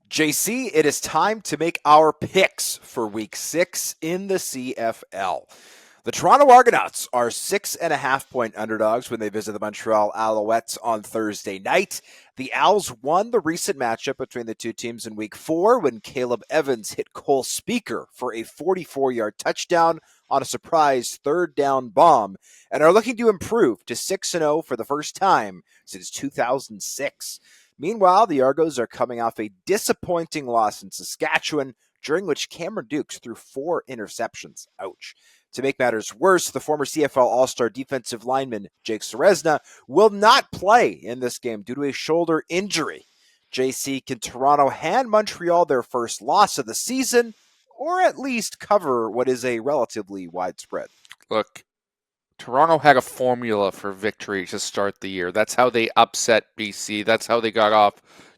JC, it is time to make our picks for week 6 in the CFL. The Toronto Argonauts are 6.5-point underdogs when they visit the Montreal Alouettes on Thursday night. The Owls won the recent matchup between the two teams in week 4 when Caleb Evans hit Cole Speaker for a 44-yard touchdown on a surprise third down bomb and are looking to improve to 6-0 for the first time since 2006. Meanwhile, the Argos are coming off a disappointing loss in Saskatchewan, during which Cameron Dukes threw 4 interceptions. Ouch. To make matters worse, the former CFL All-Star defensive lineman Jake Ceresna will not play in this game due to a shoulder injury. JC, can Toronto hand Montreal their first loss of the season, or at least cover what is a relatively wide spread? Look, Toronto had a formula for victory to start the year. That's how they upset BC. That's how they got off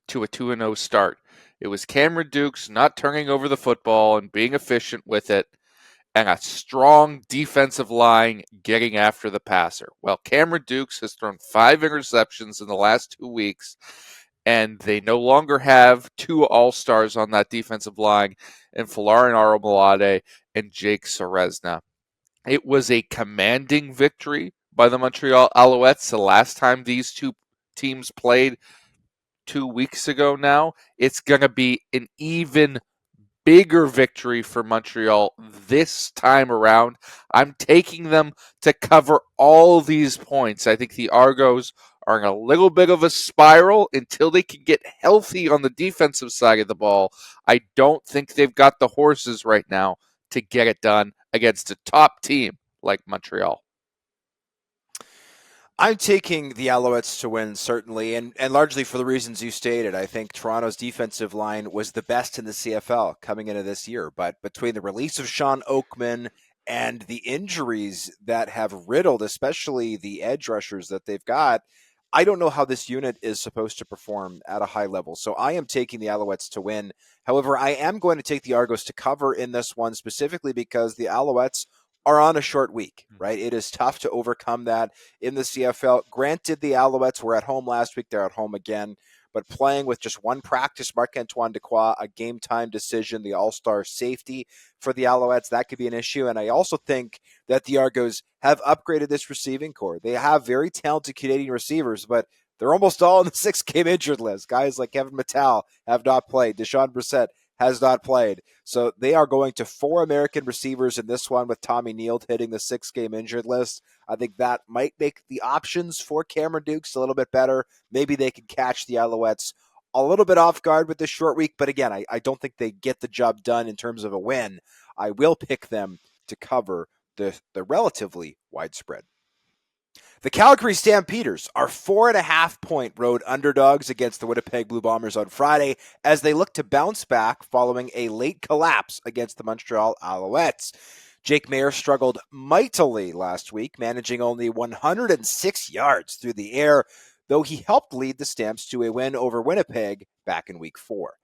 to a 2-0 start. It was Cameron Dukes not turning over the football and being efficient with it, and a strong defensive line getting after the passer. Well, Cameron Dukes has thrown 5 interceptions in the last 2 weeks, and they no longer have 2 all-stars on that defensive line in Folarin Aromolade and Jake Ceresna. It was a commanding victory by the Montreal Alouettes the last time these two teams played 2 weeks ago now. It's going to be an even bigger victory for Montreal this time around. I'm taking them to cover all these points. I think the Argos are in a little bit of a spiral until they can get healthy on the defensive side of the ball. I don't think they've got the horses right now to get it done against a top team like Montreal. I'm taking the Alouettes to win, certainly, and largely for the reasons you stated. I think Toronto's defensive line was the best in the CFL coming into this year, but between the release of Sean Oakman and the injuries that have riddled, especially the edge rushers that they've got, I don't know how this unit is supposed to perform at a high level. So I am taking the Alouettes to win. However, I am going to take the Argos to cover in this one, specifically because the Alouettes are on a short week, right? It is tough to overcome that in the CFL. Granted, the Alouettes were at home last week. They're at home again. But playing with just one practice, Marc-Antoine Dequoy, a game-time decision, the all-star safety for the Alouettes, that could be an issue. And I also think that the Argos have upgraded this receiving core. They have very talented Canadian receivers, but they're almost all on the 6-game injured list. Guys like Kevin Mattel have not played. Deshaun Brissett has not played. So they are going to 4 American receivers in this one with Tommy Neal hitting the 6-game injured list. I think that might make the options for Cameron Dukes a little bit better. Maybe they can catch the Alouettes a little bit off guard with this short week. But again, I don't think they get the job done in terms of a win. I will pick them to cover the relatively widespread. The Calgary Stampeders are 4.5-point road underdogs against the Winnipeg Blue Bombers on Friday as they look to bounce back following a late collapse against the Montreal Alouettes. Jake Maier struggled mightily last week, managing only 106 yards through the air, though he helped lead the Stamps to a win over Winnipeg back in week 4.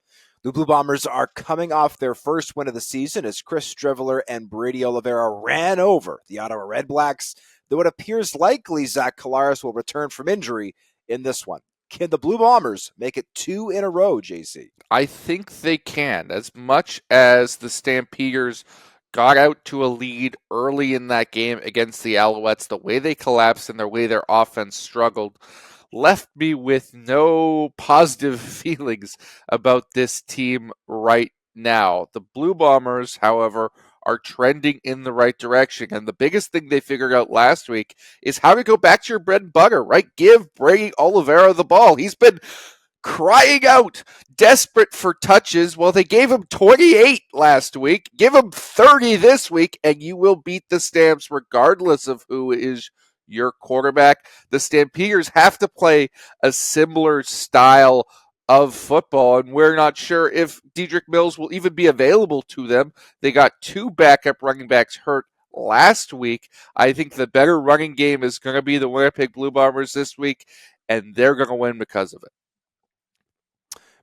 The Blue Bombers are coming off their first win of the season as Chris Striveler and Brady Oliveira ran over the Ottawa Redblacks, though it appears likely Zach Collaros will return from injury in this one. Can the Blue Bombers make it 2 in a row, JC? I think they can. As much as the Stampeders got out to a lead early in that game against the Alouettes, the way they collapsed and the way their offense struggled left me with no positive feelings about this team right now. The Blue Bombers, however, are trending in the right direction. And the biggest thing they figured out last week is how to go back to your bread and butter, right? Give Brady Oliveira the ball. He's been crying out, desperate for touches. Well, they gave him 28 last week. Give him 30 this week, and you will beat the Stamps regardless of who is your quarterback. The Stampeders have to play a similar style of football, and we're not sure if Dedrick Mills will even be available to them. They got 2 backup running backs hurt last week. I think the better running game is going to be the Winnipeg Blue Bombers this week, and they're going to win because of it.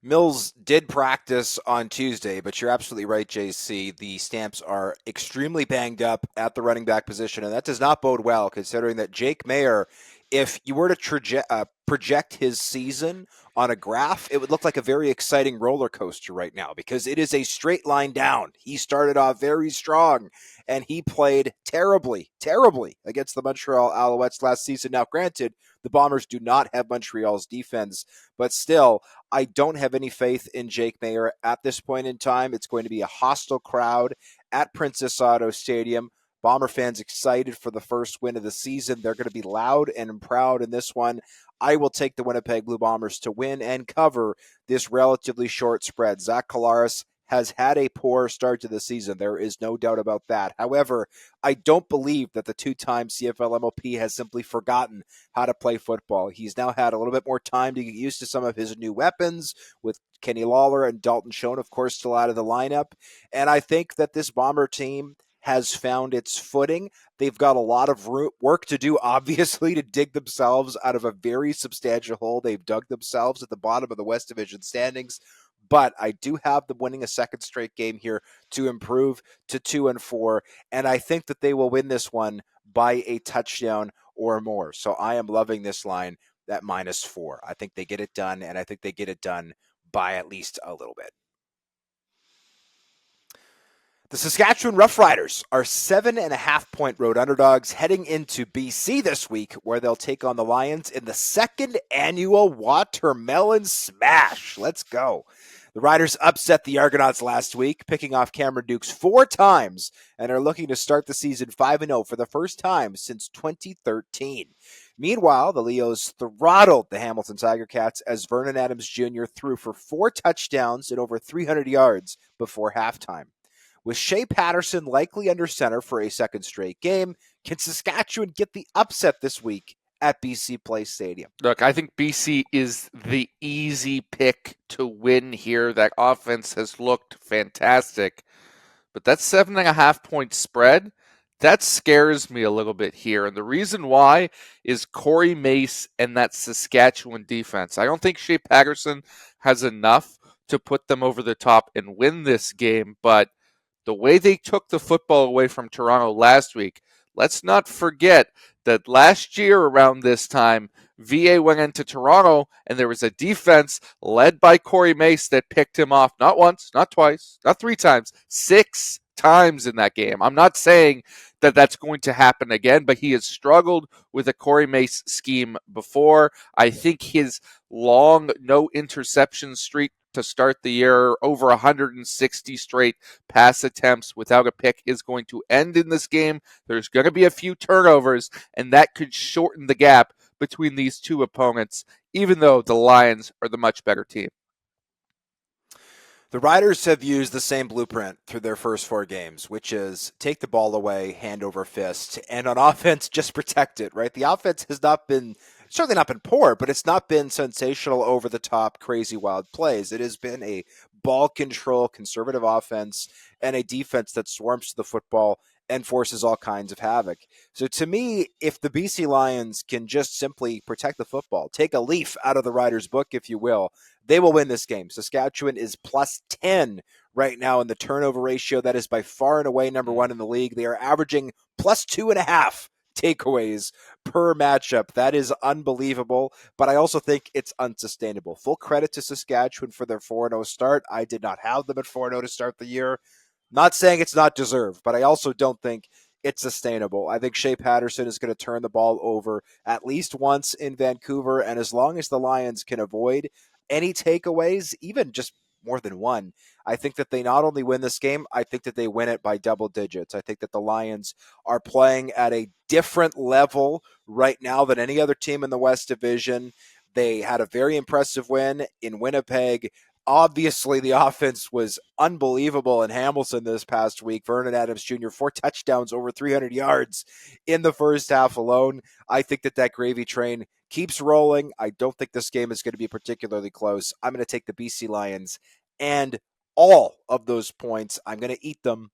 Mills did practice on Tuesday, but you're absolutely right, JC. The Stamps are extremely banged up at the running back position, and that does not bode well considering that Jake Maier if you were to project his season on a graph, it would look like a very exciting roller coaster right now because it is a straight line down. He started off very strong and he played terribly, terribly against the Montreal Alouettes last season. Now, granted, the Bombers do not have Montreal's defense, but still, I don't have any faith in Jake Maier at this point in time. It's going to be a hostile crowd at Princess Auto Stadium. Bomber fans excited for the first win of the season. They're going to be loud and proud in this one. I will take the Winnipeg Blue Bombers to win and cover this relatively short spread. Zach Collaros has had a poor start to the season. There is no doubt about that. However, I don't believe that the two-time CFL MOP has simply forgotten how to play football. He's now had a little bit more time to get used to some of his new weapons with Kenny Lawler and Dalton Schoen, of course, still out of the lineup. And I think that this Bomber team has found its footing. They've got a lot of work to do, obviously, to dig themselves out of a very substantial hole they've dug themselves at the bottom of the West Division standings. But I do have them winning a second straight game here to improve to 2-4. And I think that they will win this one by a touchdown or more. So I am loving this line at -4. I think they get it done, and I think they get it done by at least a little bit. The Saskatchewan Roughriders are 7.5-point road underdogs heading into BC this week, where they'll take on the Lions in the second annual Watermelon Smash. Let's go. The Riders upset the Argonauts last week, picking off Cameron Dukes 4 times, and are looking to start the season 5-0 for the first time since 2013. Meanwhile, the Leos throttled the Hamilton Tiger Cats as Vernon Adams Jr. threw for 4 touchdowns and over 300 yards before halftime. With Shea Patterson likely under center for a second straight game, can Saskatchewan get the upset this week at BC Place Stadium? Look, I think BC is the easy pick to win here. That offense has looked fantastic. But that 7.5-point spread, that scares me a little bit here. And the reason why is Corey Mace and that Saskatchewan defense. I don't think Shea Patterson has enough to put them over the top and win this game, but the way they took the football away from Toronto last week, let's not forget that last year around this time, VA went into Toronto and there was a defense led by Corey Mace that picked him off not once, not twice, not 3 times, 6 times in that game. I'm not saying that that's going to happen again, but he has struggled with a Corey Mace scheme before. I think his long no interception streak to start the year, over 160 straight pass attempts without a pick, is going to end in this game. There's going to be a few turnovers, and that could shorten the gap between these two opponents, even though the Lions are the much better team. The Riders have used the same blueprint through their first 4 games, which is take the ball away, hand over fist, and on offense, just protect it, right? The offense has certainly not been poor, but it's not been sensational, over the top, crazy, wild plays. It has been a ball control, conservative offense and a defense that swarms to the football and forces all kinds of havoc. So to me, if the BC Lions can just simply protect the football, take a leaf out of the Riders' book, if you will, they will win this game. Saskatchewan is +10 right now in the turnover ratio. That is by far and away number 1 in the league. They are averaging +2.5 takeaways per matchup. That is unbelievable, but I also think it's unsustainable. Full credit to Saskatchewan for their 4-0 start. I did not have them at 4-0 to start the year. Not saying it's not deserved, but I also don't think it's sustainable. I think Shea Patterson is going to turn the ball over at least once in Vancouver, and as long as the Lions can avoid any takeaways, even just more than one, I think that they not only win this game, I think that they win it by double digits. I think that the Lions are playing at a different level right now than any other team in the West Division. They had a very impressive win in Winnipeg. Obviously, the offense was unbelievable in Hamilton this past week. Vernon Adams Jr., 4 touchdowns, over 300 yards in the first half alone. I think that gravy train keeps rolling. I don't think this game is going to be particularly close. I'm going to take the BC Lions and all of those points. I'm going to eat them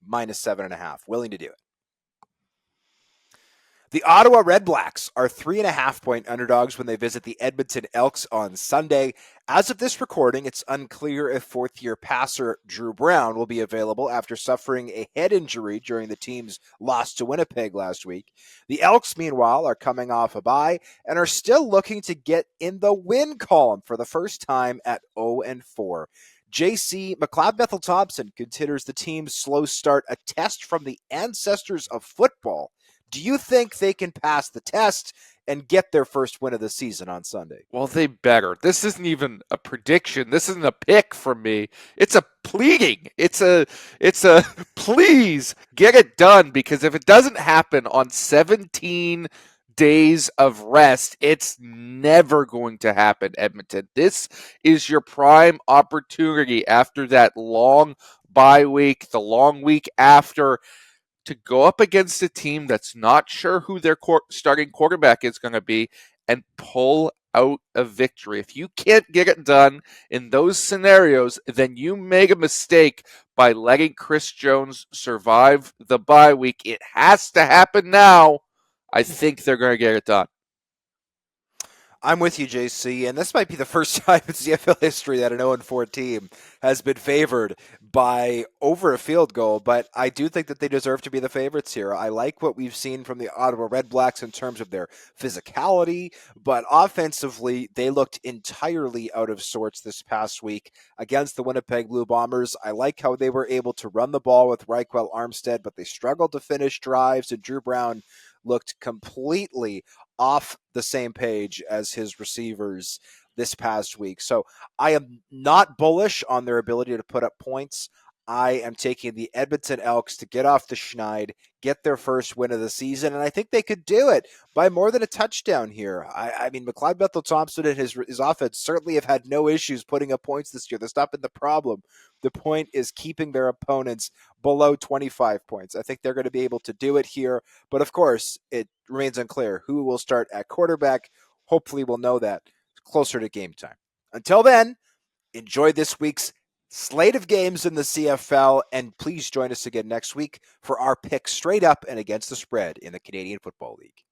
-7.5. Willing to do it. The Ottawa Redblacks are 3.5-point underdogs when they visit the Edmonton Elks on Sunday. As of this recording, it's unclear if fourth-year passer Drew Brown will be available after suffering a head injury during the team's loss to Winnipeg last week. The Elks, meanwhile, are coming off a bye and are still looking to get in the win column for the first time at 0-4. JC McLeod-Bethel-Thompson considers the team's slow start a test from the ancestors of football. Do you think they can pass the test and get their first win of the season on Sunday? Well, they better. This isn't even a prediction. This isn't a pick from me. It's a pleading. It's a please get it done, because if it doesn't happen on 17 days of rest, it's never going to happen, Edmonton. This is your prime opportunity after that long bye week, the long week after, to go up against a team that's not sure who their starting quarterback is going to be and pull out a victory. If you can't get it done in those scenarios, then you make a mistake by letting Chris Jones survive the bye week. It has to happen now. I think they're going to get it done. I'm with you, JC, and this might be the first time in CFL history that an 0-4 team has been favored by over a field goal, but I do think that they deserve to be the favorites here. I like what we've seen from the Ottawa Redblacks in terms of their physicality, but offensively, they looked entirely out of sorts this past week against the Winnipeg Blue Bombers. I like how they were able to run the ball with Reichwell Armstead, but they struggled to finish drives, and Drew Brown looked completely off the same page as his receivers this past week. So I am not bullish on their ability to put up points. I am taking the Edmonton Elks to get off the schneid, get their first win of the season, and I think they could do it by more than a touchdown here. I mean, McLeod-Bethel-Thompson and his offense certainly have had no issues putting up points this year. That's not been the problem. The point is keeping their opponents below 25 points. I think they're going to be able to do it here, but of course, it remains unclear who will start at quarterback. Hopefully, we'll know that closer to game time. Until then, enjoy this week's slate of games in the CFL, and please join us again next week for our picks straight up and against the spread in the Canadian Football League.